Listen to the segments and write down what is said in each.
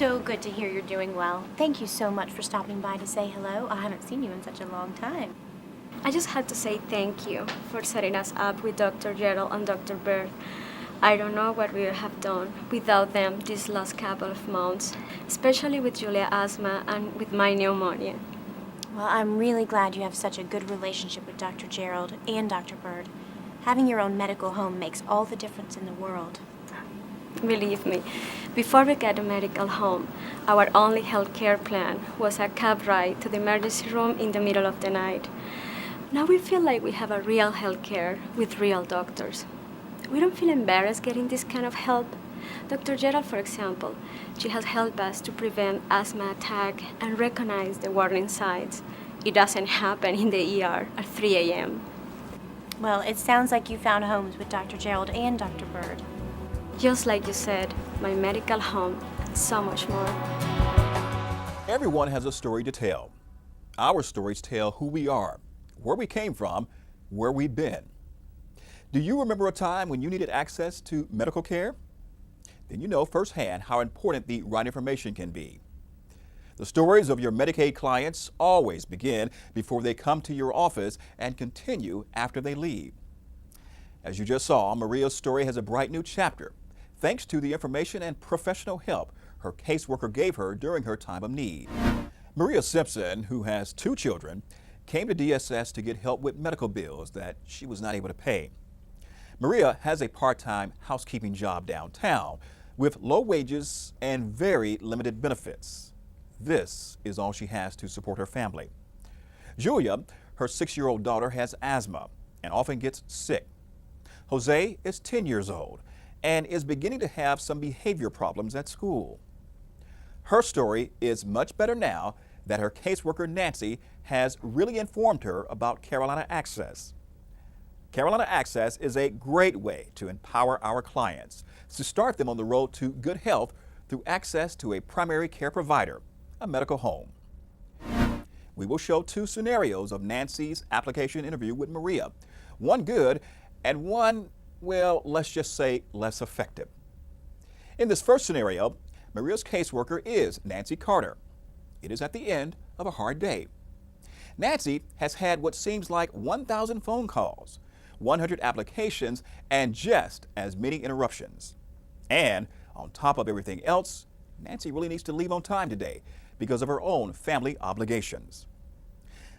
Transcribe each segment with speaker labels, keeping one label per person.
Speaker 1: so good to hear you're doing well. Thank you so much for stopping by to say hello. I haven't seen you in such a long time.
Speaker 2: I just had to say thank you for setting us up with Dr. Gerald and Dr. Bird. I don't know what we would have done without them these last couple of months, especially with Julia's asthma and with my pneumonia.
Speaker 1: Well, I'm really glad you have such a good relationship with Dr. Gerald and Dr. Bird. Having your own medical home makes all the difference in the world.
Speaker 2: Believe me, before we got a medical home, our only health care plan was a cab ride to the emergency room in the middle of the night. Now we feel like we have a real health care with real doctors. We don't feel embarrassed getting this kind of help. Dr. Gerald, for example, she has helped us to prevent asthma attack and recognize the warning signs. It doesn't happen in the ER at 3 a.m.
Speaker 1: Well, it sounds like you found homes with Dr. Gerald and Dr. Bird.
Speaker 2: Just like you said, my medical home, and so much more.
Speaker 3: Everyone has a story to tell. Our stories tell who we are, where we came from, where we've been. Do you remember a time when you needed access to medical care? Then you know firsthand how important the right information can be. The stories of your Medicaid clients always begin before they come to your office and continue after they leave. As you just saw, Maria's story has a bright new chapter, thanks to the information and professional help her caseworker gave her during her time of need. Maria Simpson, who has 2 children, came to DSS to get help with medical bills that she was not able to pay. Maria has a part-time housekeeping job downtown with low wages and very limited benefits. This is all she has to support her family. Julia, her 6-year-old daughter, has asthma and often gets sick. Jose is 10 years old and is beginning to have some behavior problems at school. Her story is much better now that her caseworker Nancy has really informed her about Carolina Access. Carolina Access is a great way to empower our clients to start them on the road to good health through access to a primary care provider, a medical home. We will show 2 scenarios of Nancy's application interview with Maria, one good and one, well, let's just say less effective. In this first scenario, Maria's caseworker is Nancy Carter. It is at the end of a hard day. Nancy has had what seems like 1,000 phone calls, 100 applications, and just as many interruptions. And on top of everything else, Nancy really needs to leave on time today because of her own family obligations.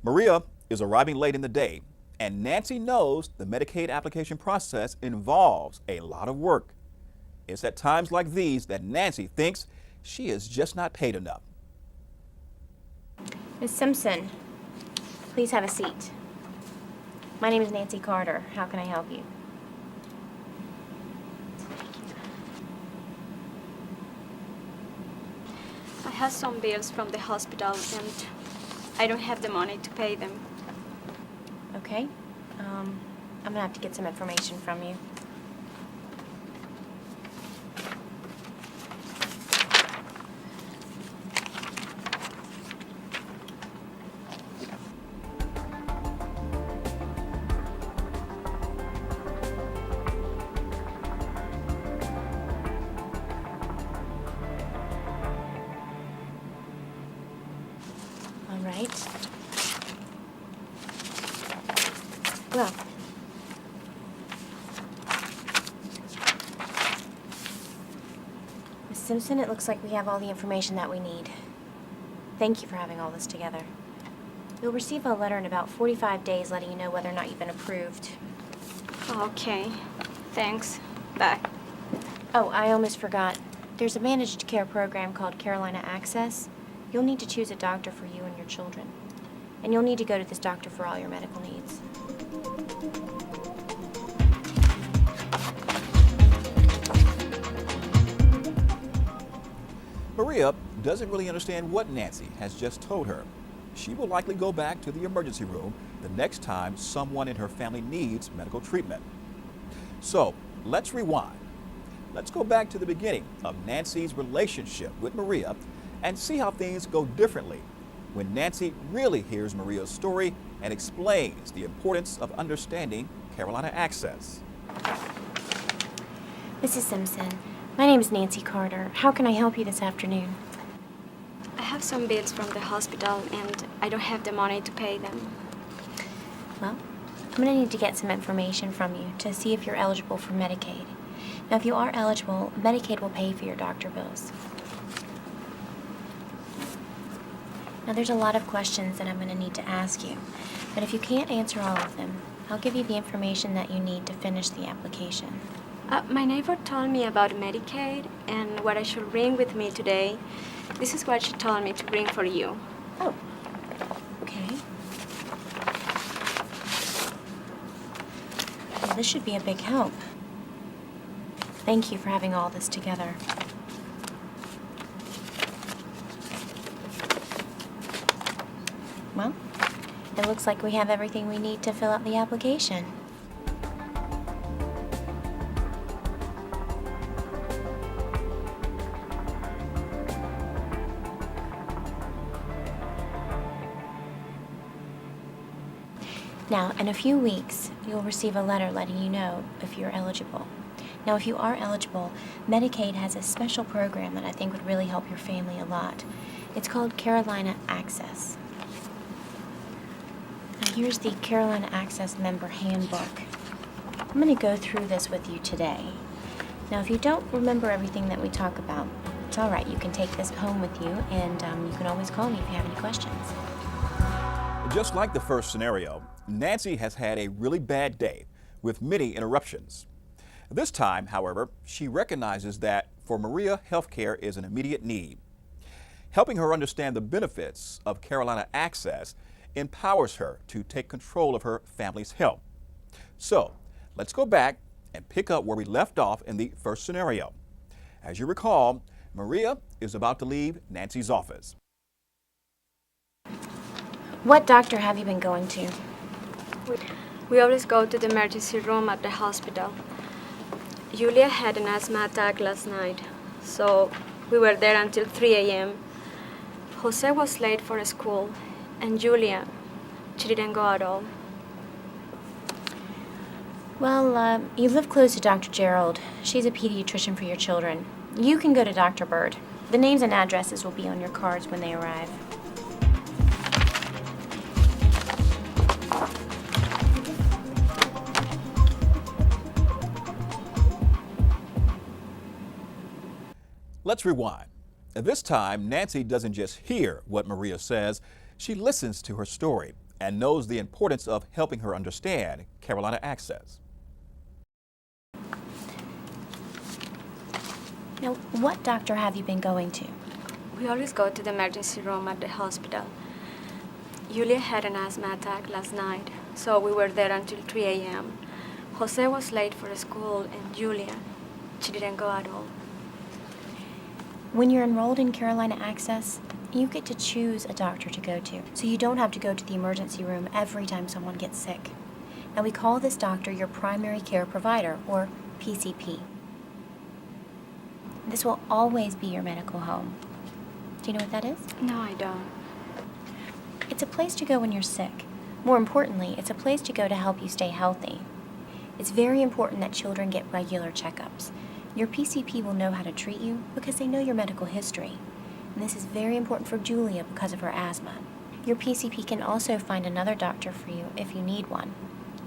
Speaker 3: Maria is arriving late in the day, and Nancy knows the Medicaid application process involves a lot of work. It's at times like these that Nancy thinks she is just not paid enough.
Speaker 1: Ms. Simpson, please have a seat. My name is Nancy Carter. How can I help you?
Speaker 2: I have some bills from the hospital and I don't have the money to pay them.
Speaker 1: Okay. I'm gonna have to get some information from you. All right. Well, Ms. Simpson, it looks like we have all the information that we need. Thank you for having all this together. You'll receive a letter in about 45 days letting you know whether or not you've been approved.
Speaker 2: Okay, thanks. Bye.
Speaker 1: Oh, I almost forgot. There's a managed care program called Carolina Access. You'll need to choose a doctor for you and your children. And you'll need to go to this doctor for all your medical needs.
Speaker 3: Maria doesn't really understand what Nancy has just told her. She will likely go back to the emergency room the next time someone in her family needs medical treatment. So let's rewind. Let's go back to the beginning of Nancy's relationship with Maria and see how things go differently when Nancy really hears Maria's story and explains the importance of understanding Carolina Access.
Speaker 1: Mrs. Simpson, My name is Nancy Carter. How can I help you this afternoon?
Speaker 2: I have some bills from the hospital and I don't have the money to pay them.
Speaker 1: Well, I'm going to need to get some information from you to see if you're eligible for Medicaid. Now, if you are eligible, Medicaid will pay for your doctor bills. Now, there's a lot of questions that I'm going to need to ask you, but if you can't answer all of them, I'll give you the information that you need to finish the application.
Speaker 2: My neighbor told me about Medicaid and what I should bring with me today. This is what she told me to bring for you.
Speaker 1: Oh, okay. Well, this should be a big help. Thank you for having all this together. Well, it looks like we have everything we need to fill out the application. Now, in a few weeks, you'll receive a letter letting you know if you're eligible. Now, if you are eligible, Medicaid has a special program that I think would really help your family a lot. It's called Carolina Access. Now, here's the Carolina Access Member Handbook. I'm going to go through this with you today. Now, if you don't remember everything that we talk about, it's all right. You can take this home with you, and you can always call me if you have any questions.
Speaker 3: Just like the first scenario, Nancy has had a really bad day with many interruptions. This time, however, she recognizes that for Maria, healthcare is an immediate need. Helping her understand the benefits of Carolina Access empowers her to take control of her family's health. So, let's go back and pick up where we left off in the first scenario. As you recall, Maria is about to leave Nancy's office.
Speaker 1: What doctor have you been going to?
Speaker 2: We always go to the emergency room at the hospital. Julia had an asthma attack last night, so we were there until 3 a.m. Jose was late for school, and Julia, she didn't go at all.
Speaker 1: Well, you live close to Dr. Gerald. She's a pediatrician for your children. You can go to Dr. Bird. The names and addresses will be on your cards when they arrive.
Speaker 3: Let's rewind. At this time, Nancy doesn't just hear what Maria says, she listens to her story and knows the importance of helping her understand Carolina Access.
Speaker 1: Now, what doctor have you been going to?
Speaker 2: We always go to the emergency room at the hospital. Julia had an asthma attack last night, so we were there until 3 a.m. Jose was late for school, and Julia, she didn't go at all.
Speaker 1: When you're enrolled in Carolina Access, you get to choose a doctor to go to, so you don't have to go to the emergency room every time someone gets sick. Now, we call this doctor your primary care provider, or PCP. This will always be your medical home. Do you know what that is?
Speaker 2: No, I don't.
Speaker 1: It's a place to go when you're sick. More importantly, it's a place to go to help you stay healthy. It's very important that children get regular checkups. Your PCP will know how to treat you because they know your medical history. And this is very important for Julia because of her asthma. Your PCP can also find another doctor for you if you need one.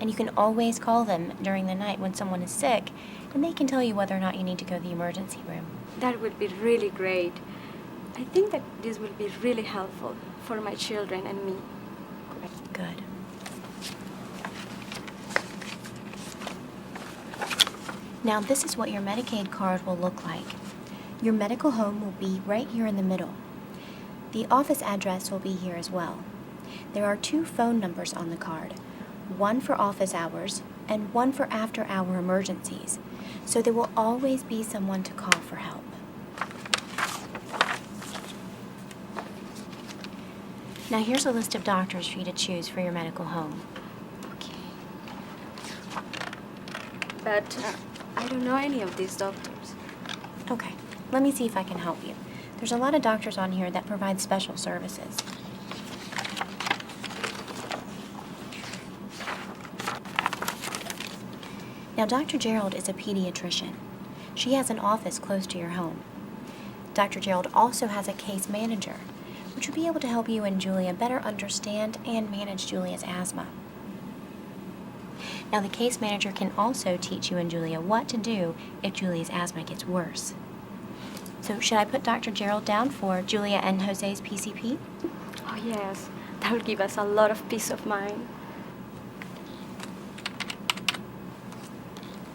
Speaker 1: And you can always call them during the night when someone is sick, and they can tell you whether or not you need to go to the emergency room.
Speaker 2: That would be really great. I think that this will be really helpful for my children and me.
Speaker 1: Good. Now, this is what your Medicaid card will look like. Your medical home will be right here in the middle. The office address will be here as well. There are 2 phone numbers on the card, one for office hours and one for after-hour emergencies, so there will always be someone to call for help. Now, here's a list of doctors for you to choose for your medical home.
Speaker 2: Okay. But I don't know any of these doctors.
Speaker 1: Okay, let me see if I can help you. There's a lot of doctors on here that provide special services. Now, Dr. Gerald is a pediatrician. She has an office close to your home. Dr. Gerald also has a case manager, which will be able to help you and Julia better understand and manage Julia's asthma. Now, the case manager can also teach you and Julia what to do if Julia's asthma gets worse. So, should I put Dr. Gerald down for Julia and Jose's PCP?
Speaker 2: Oh, yes. That will give us a lot of peace of mind.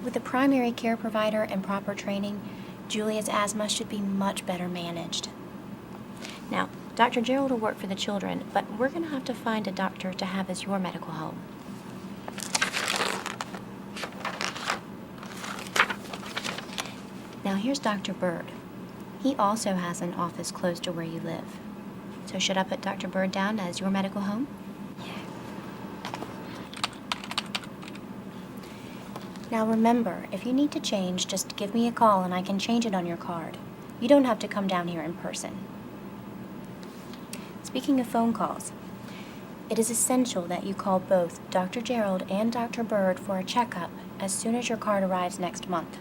Speaker 1: With a primary care provider and proper training, Julia's asthma should be much better managed. Now, Dr. Gerald will work for the children, but we're going to have to find a doctor to have as your medical home. Now here's Dr. Bird. He also has an office close to where you live. So should I put Dr. Bird down as your medical home? Now remember, if you need to change, just give me a call and I can change it on your card. You don't have to come down here in person. Speaking of phone calls, it is essential that you call both Dr. Gerald and Dr. Bird for a checkup as soon as your card arrives next month.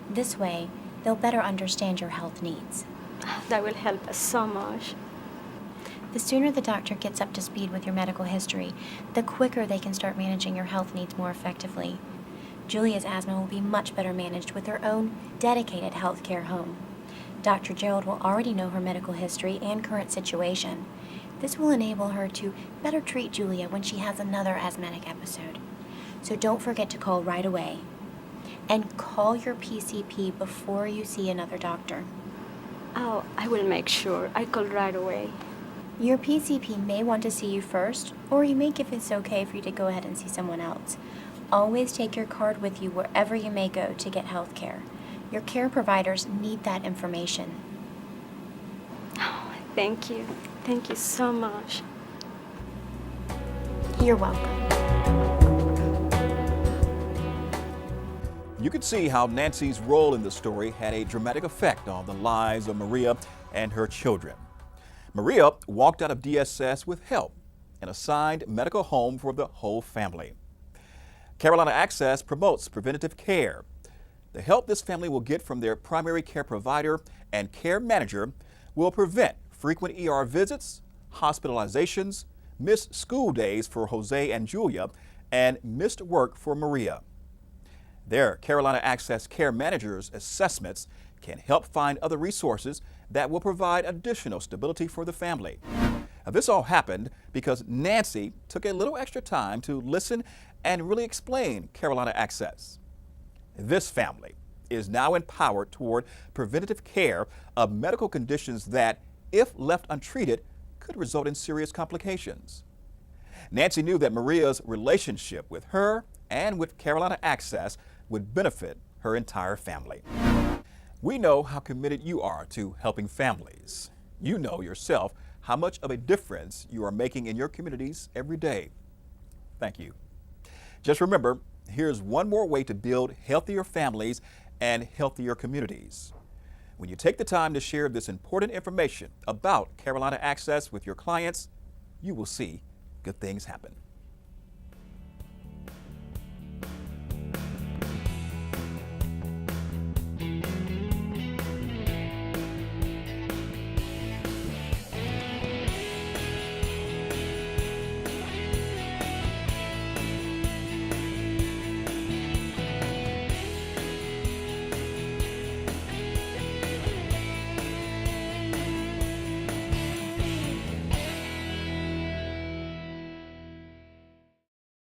Speaker 1: This way, they'll better understand your health needs.
Speaker 2: That will help us so much.
Speaker 1: The sooner the doctor gets up to speed with your medical history, the quicker they can start managing your health needs more effectively. Julia's asthma will be much better managed with her own dedicated healthcare home. Dr. Gerald will already know her medical history and current situation. This will enable her to better treat Julia when she has another asthmatic episode. So don't forget to call right away. And call your PCP before you see another doctor.
Speaker 2: Oh, I will make sure. I call right away.
Speaker 1: Your PCP may want to see you first, or you may give it's okay for you to go ahead and see someone else. Always take your card with you wherever you may go to get health care. Your care providers need that information.
Speaker 2: Oh, thank you. Thank you so much.
Speaker 1: You're welcome.
Speaker 3: You can see how Nancy's role in the story had a dramatic effect on the lives of Maria and her children. Maria walked out of DSS with help, an assigned medical home for the whole family. Carolina Access promotes preventative care. The help this family will get from their primary care provider and care manager will prevent frequent ER visits, hospitalizations, missed school days for Jose and Julia, and missed work for Maria. Their Carolina Access Care Manager's assessments can help find other resources that will provide additional stability for the family. Now, this all happened because Nancy took a little extra time to listen and really explain Carolina Access. This family is now empowered toward preventative care of medical conditions that, if left untreated, could result in serious complications. Nancy knew that Maria's relationship with her and with Carolina Access would benefit her entire family. We know how committed you are to helping families. You know yourself how much of a difference you are making in your communities every day. Thank you. Just remember, here's one more way to build healthier families and healthier communities. When you take the time to share this important information about Carolina Access with your clients, you will see good things happen.